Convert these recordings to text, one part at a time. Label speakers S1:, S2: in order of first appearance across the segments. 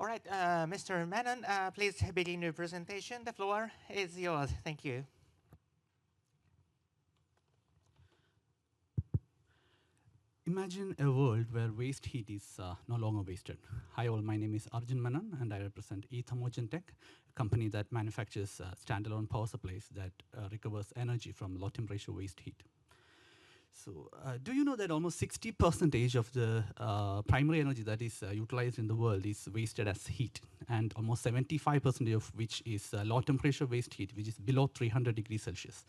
S1: All right, Mr. Menon, please begin your presentation. The floor is yours. Thank you.
S2: Imagine a world where waste heat is no longer wasted. Hi all, my name is Arjun Menon and I represent E-ThermoGentek, a company that manufactures standalone power supplies that recovers energy from low temperature waste heat. So do you know that almost 60% of the primary energy that is utilized in the world is wasted as heat, and almost 75% of which is low temperature waste heat, which is below 300 degrees Celsius.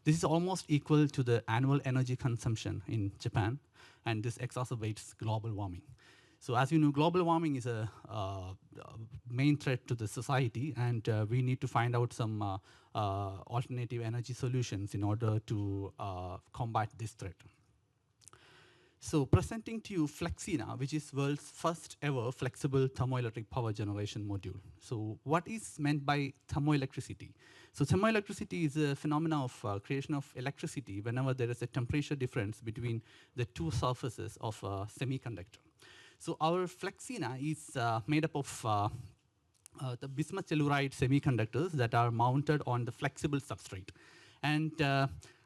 S2: This is almost equal to the annual energy consumption in Japan, and this exacerbates global warming. So as you know, global warming is a main threat to the society, and we need to find out some alternative energy solutions in order to combat this threat. So presenting to you Flexiina, which is world's first ever flexible thermoelectric power generation module. So what is meant by thermoelectricity? So thermoelectricity is a phenomenon of creation of electricity whenever there is a temperature difference between the two surfaces of a semiconductor. So our Flexiina is made up of the bismuth telluride semiconductors that are mounted on the flexible substrate. And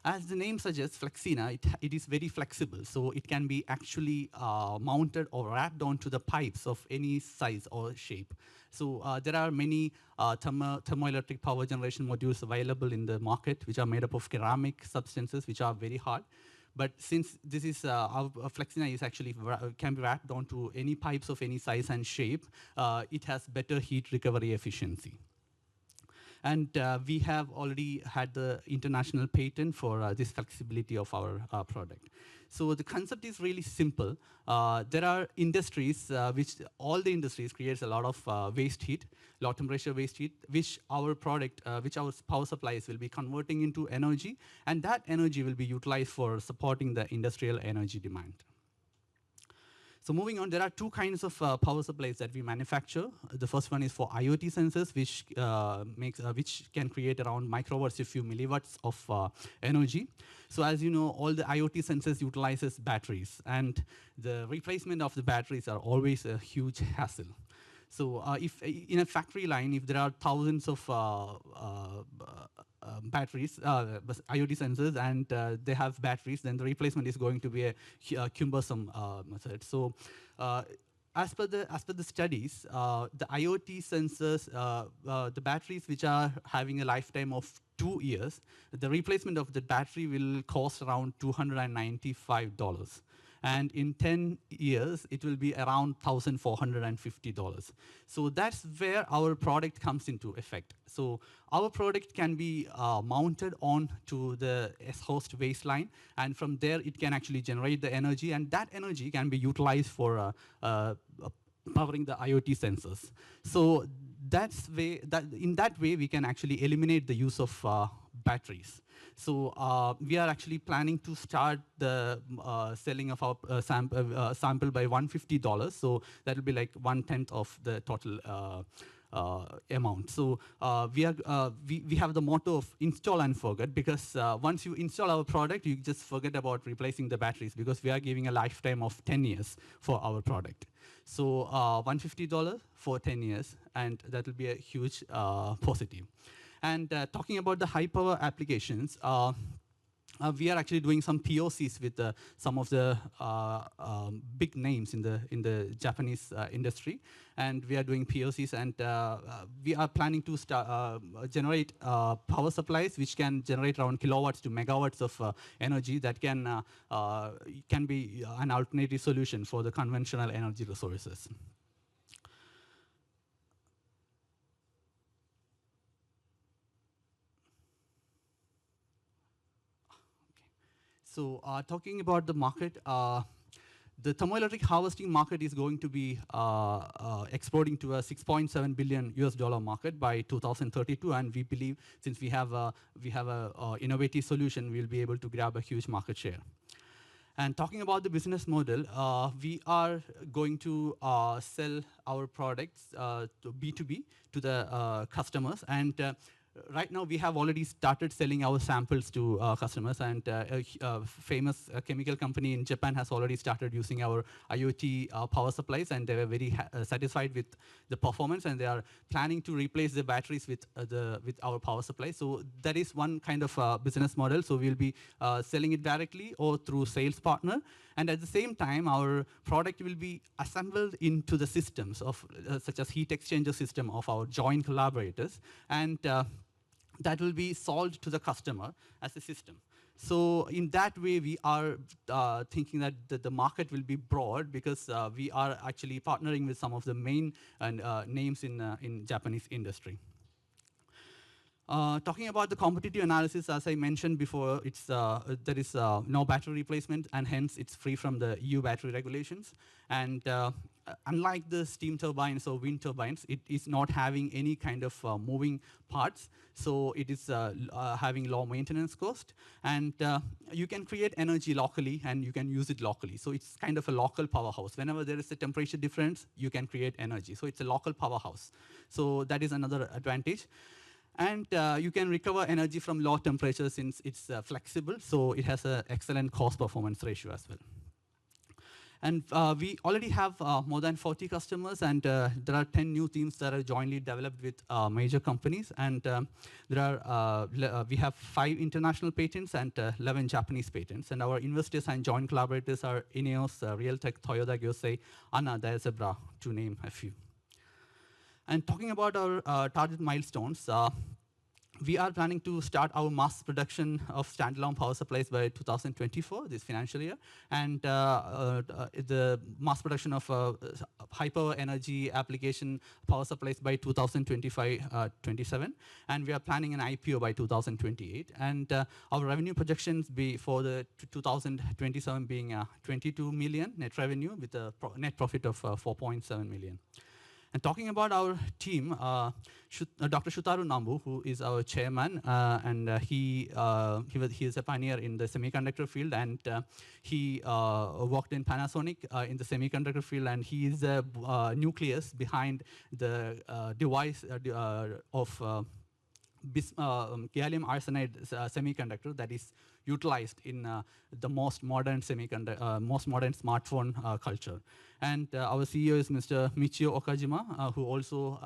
S2: as the name suggests, Flexiina, it is very flexible. So it can be actually mounted or wrapped onto the pipes of any size or shape. So there are many thermoelectric power generation modules available in the market, which are made up of ceramic substances, which are very hard. But since this is our Flexiina is actually can be wrapped onto any pipes of any size and shape, it has better heat recovery efficiency. And we have already had the international patent for this flexibility of our product. So the concept is really simple. There are industries, which all the industries creates a lot of waste heat, low temperature waste heat, which our product, which our power supplies will be converting into energy, and that energy will be utilized for supporting the industrial energy demand. So moving on, there are two kinds of power supplies that we manufacture. The first one is for IoT sensors, which can create around microwarts to few milliwatts of energy. So as you know, all the IoT sensors utilizes batteries, and the replacement of the batteries are always a huge hassle. So if in a factory line, if there are thousands of batteries, IoT sensors, and they have batteries, then the replacement is going to be a cumbersome method. So as per the studies, the IoT sensors, the batteries which are having a lifetime of 2 years, the replacement of the battery will cost around $295. And in 10 years, it will be around $1,450. So that's where our product comes into effect. So our product can be mounted on to the S-host waistline, and from there it can actually generate the energy, and that energy can be utilized for powering the IoT sensors. So in that way, we can actually eliminate the use of batteries. So we are actually planning to start the selling of our sample by $150. So that will be like 1/10 of the total amount. So we have the motto of install and forget, because once you install our product, you just forget about replacing the batteries, because we are giving a lifetime of 10 years for our product. So $150 for 10 years, and that will be a huge positive. And talking about the high power applications, we are actually doing some POCs with some of the big names in the Japanese industry, and we are doing POCs, and we are planning to generate power supplies which can generate around kilowatts to megawatts of energy that can be an alternative solution for the conventional energy resources. So talking about the market, the thermoelectric harvesting market is going to be exploding to a $6.7 billion US market by 2032, and we believe since we have a innovative solution, we'll be able to grab a huge market share. And talking about the business model, we are going to sell our products to B2B to the customers, and right now we have already started selling our samples to customers, and a famous chemical company in Japan has already started using our IoT power supplies, and they were very satisfied with the performance, and they are planning to replace the batteries with our power supply. So that is one kind of business model. So we'll be selling it directly or through sales partner, and at the same time, our product will be assembled into the systems of such as heat exchanger system of our joint collaborators, and that will be sold to the customer as a system. So in that way, we are thinking that the market will be broad, because we are actually partnering with some of the main names in Japanese industry. Talking about the competitive analysis, as I mentioned before, there is no battery replacement, and hence it's free from the EU battery regulations. And unlike the steam turbines or wind turbines, it is not having any kind of moving parts. So it is having low maintenance cost, and you can create energy locally and you can use it locally. So it's kind of a local powerhouse. Whenever there is a temperature difference, you can create energy. So it's a local powerhouse. So that is another advantage. And you can recover energy from low temperatures since it's flexible, so it has an excellent cost-performance ratio as well. And we already have more than 40 customers, and there are 10 new teams that are jointly developed with major companies. And we have 5 international patents and 11 Japanese patents. And our investors and joint collaborators are Ineos, Realtek, Toyota, Gyosei, Anna, Diazebra, to name a few. And talking about our target milestones, we are planning to start our mass production of standalone power supplies by 2024, this financial year, and the mass production of hyper energy application power supplies by 2025-27, and we are planning an IPO by 2028. And our revenue projections for the 2027 being 22 million net revenue with a net profit of 4.7 million. And talking about our team, Dr. Shutaru Nambu, who is our chairman, and he is a pioneer in the semiconductor field, and he worked in Panasonic in the semiconductor field, and he is the nucleus behind the device of gallium arsenide semiconductor that is utilized in the most modern smartphone culture. And our CEO is Mr. Michio Okajima, who also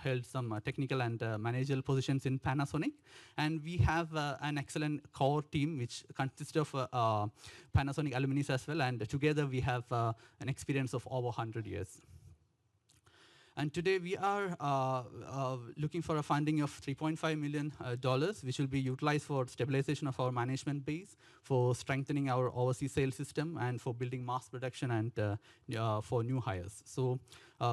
S2: held some technical and managerial positions in Panasonic. And we have an excellent core team, which consists of Panasonic alumni as well. And together we have an experience of over 100 years. And today we are looking for a funding of $3.5 million, which will be utilized for stabilization of our management base, for strengthening our overseas sales system, and for building mass production and for new hires. So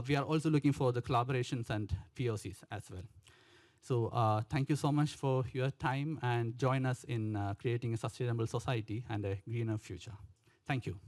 S2: we are also looking for the collaborations and POCs as well. So thank you so much for your time, and join us in creating a sustainable society and a greener future. Thank you.